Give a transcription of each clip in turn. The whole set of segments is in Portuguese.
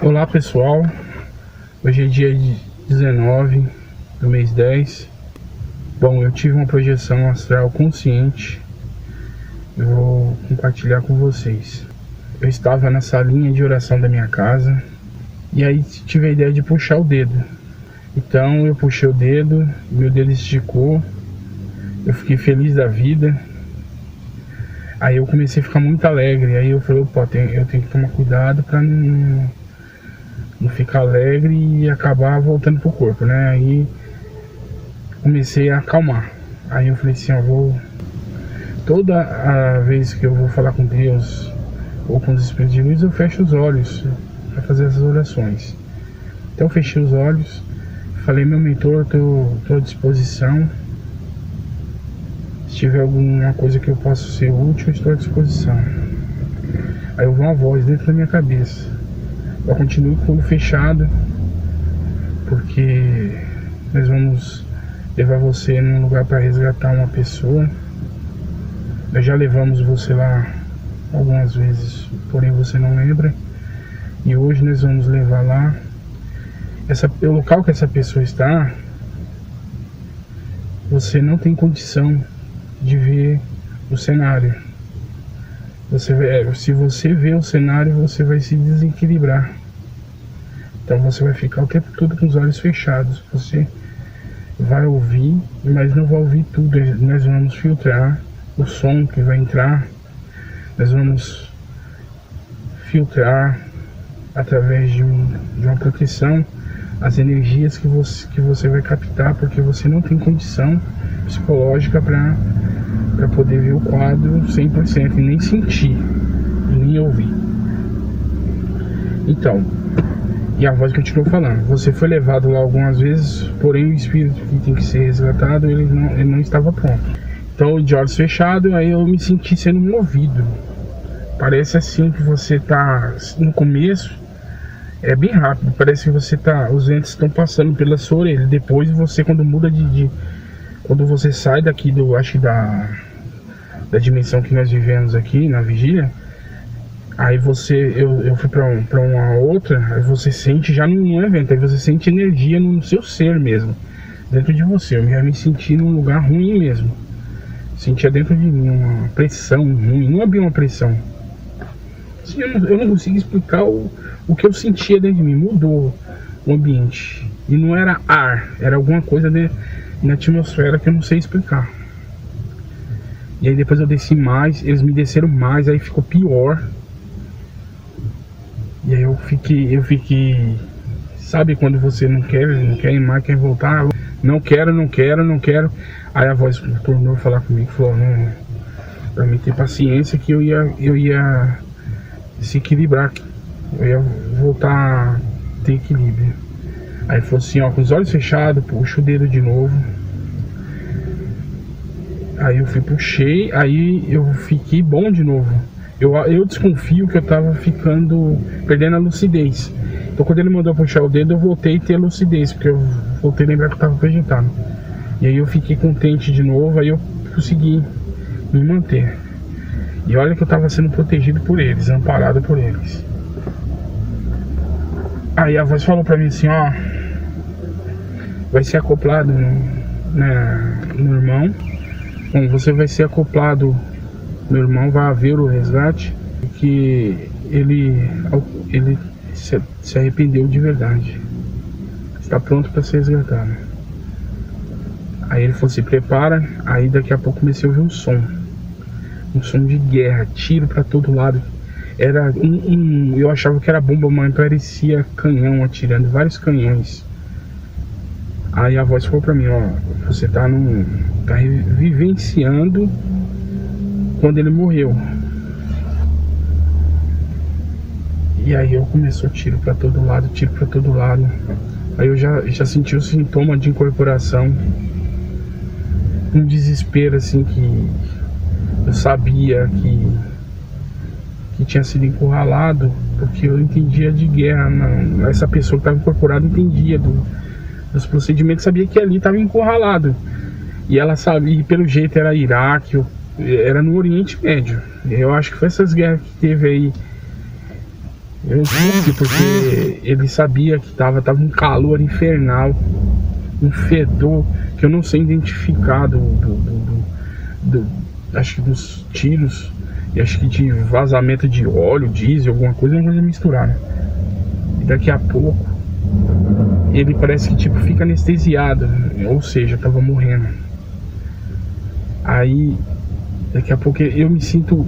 Olá pessoal, hoje é dia 19 do mês 10. Bom, eu tive uma projeção astral consciente. Eu vou compartilhar com vocês. Eu estava na salinha de oração da minha casa e aí tive a ideia de puxar o dedo. Então eu puxei o dedo, meu dedo esticou, eu fiquei feliz da vida. Aí eu comecei a ficar muito alegre. Aí eu falei, opa, eu tenho que tomar cuidado para não ficar alegre e acabar voltando pro corpo, né? Aí comecei a acalmar. Aí eu falei assim, toda a vez que eu vou falar com Deus ou com os espíritos de luz, eu fecho os olhos para fazer essas orações. Então eu fechei os olhos, falei, meu mentor, eu tô à disposição. Se tiver alguma coisa que eu possa ser útil, eu estou à disposição. Aí eu vi uma voz dentro da minha cabeça. Eu continuo com o olho fechado, porque nós vamos levar você num lugar para resgatar uma pessoa. Nós já levamos você lá algumas vezes, porém você não lembra. E hoje nós vamos levar lá. O local que essa pessoa está, você não tem condição de ver o cenário. Se você vê o cenário, você vai se desequilibrar. Então você vai ficar o tempo todo com os olhos fechados. Você vai ouvir, mas não vai ouvir tudo. Nós vamos filtrar o som que vai entrar. Nós vamos filtrar através de uma proteção as energias que você vai captar, porque você não tem condição psicológica para poder ver o quadro 100% e nem sentir, e nem ouvir. Então, e a voz continuou falando, você foi levado lá algumas vezes, porém o espírito que tem que ser resgatado, ele não estava pronto. Então, de olhos fechados, aí eu me senti sendo movido. Parece assim que você tá no começo, é bem rápido, parece que você os ventos estão passando pela sua orelha. Depois você, quando muda quando você sai daqui da dimensão que nós vivemos aqui na vigília, aí eu fui pra uma outra, aí você sente, já não é vento, aí você sente energia no seu ser mesmo, dentro de você. Eu já me senti num lugar ruim mesmo, sentia dentro de mim uma pressão ruim, não havia uma pressão. Assim, eu não consigo explicar o que eu sentia dentro de mim, mudou o ambiente, e não era ar, era alguma coisa na atmosfera que eu não sei explicar. E aí depois eu desci mais, eles me desceram mais, aí ficou pior. E aí eu fiquei, sabe quando você não quer ir mais, quer voltar? Não quero. Aí a voz tornou a falar comigo, falou, não, pra mim ter paciência que eu ia se equilibrar, eu ia voltar a ter equilíbrio. Aí falou assim, com os olhos fechados, puxa o dedo de novo. Aí eu puxei, aí eu fiquei bom de novo. Eu desconfio que eu tava perdendo a lucidez. Então quando ele mandou puxar o dedo, eu voltei a ter lucidez, porque eu voltei a lembrar que eu tava projetado. E aí eu fiquei contente de novo, aí eu consegui me manter. E olha que eu tava sendo protegido por eles, amparado por eles. Aí a voz falou pra mim assim, vai ser acoplado no irmão. Bom, você vai ser acoplado, meu irmão, vai haver o resgate, que ele se arrependeu de verdade, está pronto para ser resgatado. Aí ele falou, se prepara. Aí daqui a pouco comecei a ouvir um som de guerra, tiro para todo lado. Era eu achava que era bomba, mas parecia canhão atirando, vários canhões. Aí a voz falou pra mim, você tá vivenciando quando ele morreu. E aí eu começou tiro pra todo lado. Aí eu já senti o sintoma de incorporação, um desespero assim, que eu sabia que tinha sido encurralado, porque eu entendia de guerra. Essa pessoa que estava incorporada entendia dos procedimentos, sabia que ali estava encurralado. E ela sabia, pelo jeito era Iraque, era no Oriente Médio. Eu acho que foi essas guerras que teve aí Eu disse porque ele sabia que tava um calor infernal, um fedor que eu não sei identificar acho que dos tiros, e acho que de vazamento de óleo, diesel, alguma coisa misturada. E daqui a pouco ele parece que tipo fica anestesiado, ou seja, tava morrendo. Aí daqui a pouco eu me sinto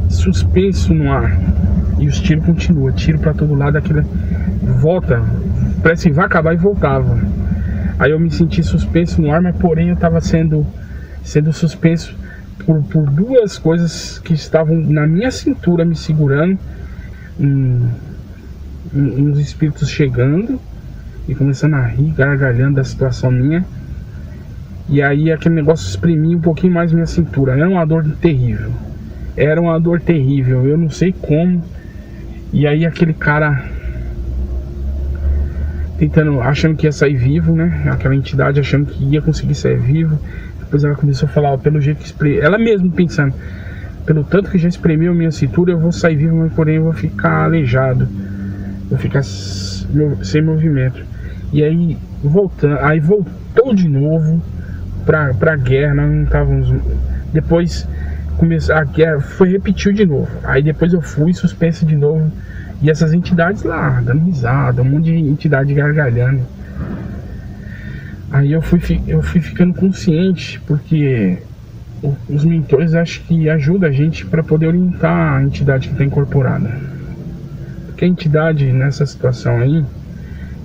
suspenso no ar e os tiros continuam, tiro pra todo lado, aquilo volta, parece que vai acabar e voltava. Aí eu me senti suspenso no ar, mas porém eu tava sendo suspenso por duas coisas que estavam na minha cintura me segurando, uns espíritos chegando e começando a rir, gargalhando da situação minha. E aí aquele negócio exprimia um pouquinho mais minha cintura. Era uma dor terrível. Era uma dor terrível, eu não sei como. E aí aquele cara achando que ia sair vivo, né? Aquela entidade achando que ia conseguir sair vivo. Depois ela começou a falar, ó, pelo jeito que ela mesma pensando, pelo tanto que já espremeu minha cintura, eu vou sair vivo, mas porém eu vou ficar aleijado. Vou ficar sem movimento. E aí voltou de novo pra guerra. Nós não estávamos. Depois a guerra repetiu de novo. Aí depois eu fui suspenso de novo. E essas entidades lá, dando risada, um monte de entidade gargalhando. Aí eu fui ficando consciente, porque os mentores acho que ajudam a gente para poder orientar a entidade que está incorporada. Porque a entidade nessa situação aí,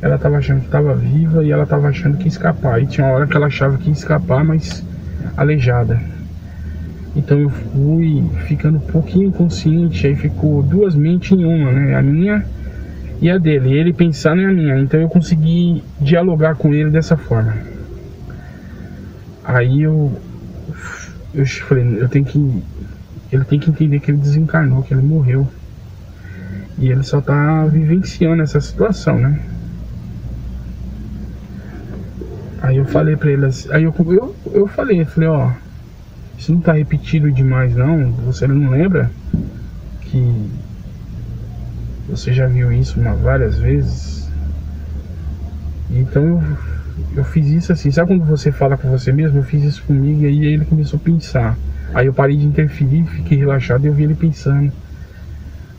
ela estava achando que estava viva e ela estava achando que ia escapar. E tinha uma hora que ela achava que ia escapar, mas aleijada. Então eu fui ficando um pouquinho consciente, aí ficou duas mentes em uma, né? A minha e a dele, ele pensando em a minha. Então eu consegui dialogar com ele dessa forma. Aí eu falei, ele tem que entender que ele desencarnou, que ele morreu. E ele só tá vivenciando essa situação, né? Aí eu falei pra ele assim, aí eu falei, ó, isso não tá repetido demais não, você não lembra que você já viu isso várias vezes? Então eu fiz isso assim, sabe quando você fala com você mesmo? Eu fiz isso comigo e aí ele começou a pensar. Aí eu parei de interferir, fiquei relaxado e eu vi ele pensando.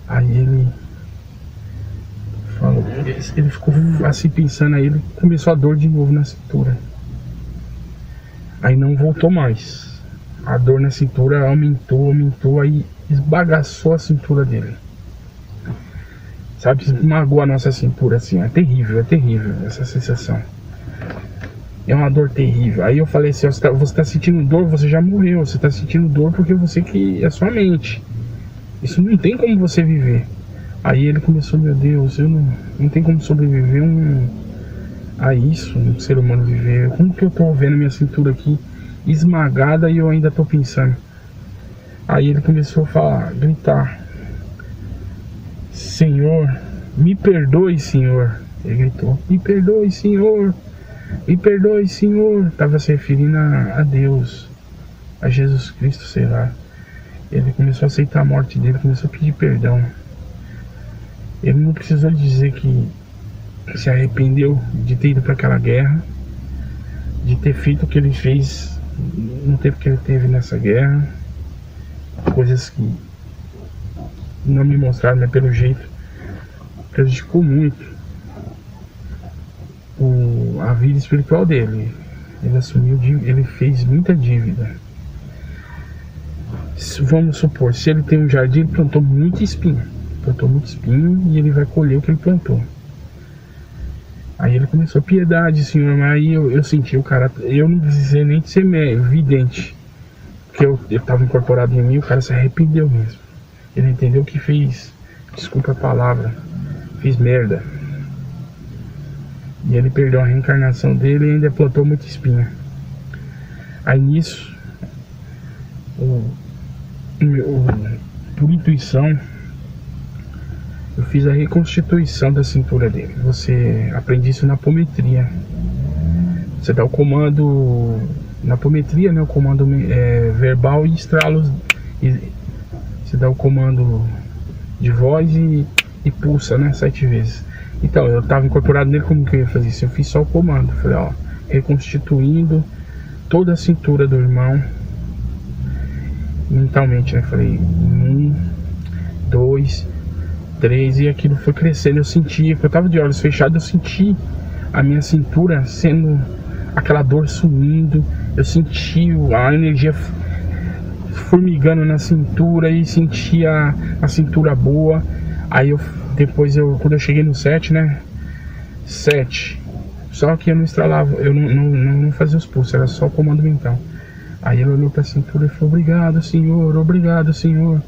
Aí ele falou, ele ficou assim pensando, aí ele começou a dor de novo na cintura. Aí não voltou mais. A dor na cintura aumentou, aí esbagaçou a cintura dele. Sabe, esmagou a nossa cintura assim, é terrível essa sensação. É uma dor terrível. Aí eu falei assim, você tá sentindo dor, você já morreu. Você tá sentindo dor porque você que é sua mente. Isso não tem como você viver. Aí ele começou, meu Deus, eu não tem como sobreviver a isso, um ser humano viver. Como que eu tô vendo minha cintura aqui esmagada e eu ainda tô pensando? Aí ele começou a falar, gritar, Senhor, me perdoe, Senhor. Ele gritou, me perdoe, Senhor. Me perdoe, Senhor. Tava se referindo a Deus, a Jesus Cristo, sei lá. Ele começou a aceitar a morte dele, começou a pedir perdão. Ele não precisou dizer que se arrependeu de ter ido para aquela guerra, de ter feito o que ele fez no tempo que ele teve nessa guerra. Coisas que não me mostraram, mas pelo jeito prejudicou muito a vida espiritual dele. Ele assumiu, ele fez muita dívida. Vamos supor, se ele tem um jardim, ele plantou muito espinho e ele vai colher o que ele plantou. Aí ele começou, piedade, Senhor. Mas aí eu senti o cara, eu não precisei nem de ser vidente, porque eu estava incorporado em mim. O cara se arrependeu mesmo. Ele entendeu que fez, desculpa a palavra, fez merda. E ele perdeu a reencarnação dele e ainda plantou muita espinha. Aí nisso, por intuição, eu fiz a reconstituição da cintura dele. Você aprende isso na apometria. Você dá o comando na apometria, né? O comando verbal e estralos. Você dá o comando de voz e e pulsa, né, 7 vezes. Então, eu tava incorporado nele, como que eu ia fazer isso? Eu fiz só o comando, falei, ó, reconstituindo toda a cintura do irmão mentalmente, né? Falei 1, 2, 3, e aquilo foi crescendo. Eu sentia, que eu tava de olhos fechados, eu senti a minha cintura sendo, aquela dor sumindo, eu senti a energia formigando na cintura e sentia a cintura boa. Aí depois quando eu cheguei no 7, né, 7, só que eu não estralava, eu não fazia os pulsos, era só o comando mental. Aí ele olhou pra cintura e falou, obrigado senhor, obrigado senhor.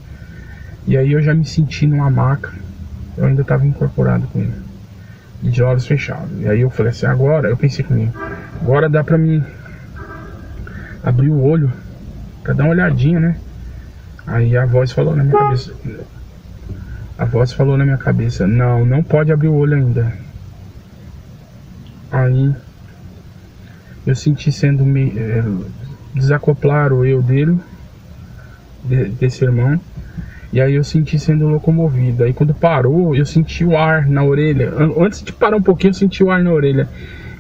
E aí eu já me senti numa maca, eu ainda estava incorporado com ele, de olhos fechados. E aí eu falei assim, agora, eu pensei comigo, agora dá pra mim abrir o olho, pra dar uma olhadinha, né. Aí a voz falou na minha cabeça, não pode abrir o olho ainda. Aí eu senti sendo desacoplar o eu dele, desse irmão. E aí eu senti sendo locomovido. Aí quando parou, eu senti o ar na orelha. Antes de parar um pouquinho, eu senti o ar na orelha.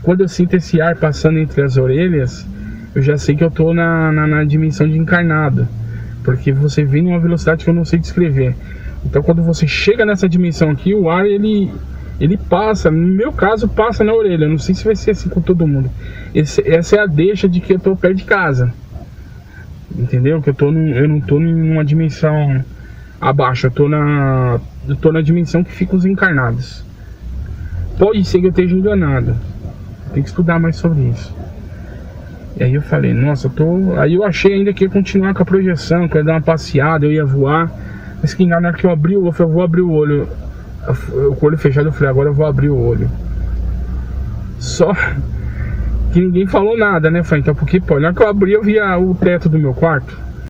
Quando eu sinto esse ar passando entre as orelhas, eu já sei que eu tô na dimensão de encarnado, porque você vem numa velocidade que eu não sei descrever. Então quando você chega nessa dimensão aqui, o ar ele passa, no meu caso passa na orelha. Eu não sei se vai ser assim com todo mundo. Essa é a deixa de que eu tô perto de casa, entendeu? Que eu não tô numa dimensão abaixo, eu tô na dimensão que fica os encarnados. Pode ser que eu esteja enganado, tem que estudar mais sobre isso. E aí eu falei, nossa, aí eu achei ainda que ia continuar com a projeção, que eu ia dar uma passeada, eu ia voar. Mas que na hora que eu abri o olho, eu falei, eu vou abrir o olho. Com o olho fechado, eu falei, agora eu vou abrir o olho. Só que ninguém falou nada, né? Eu falei, então, porque, pô, na hora que eu abri, eu via o teto do meu quarto.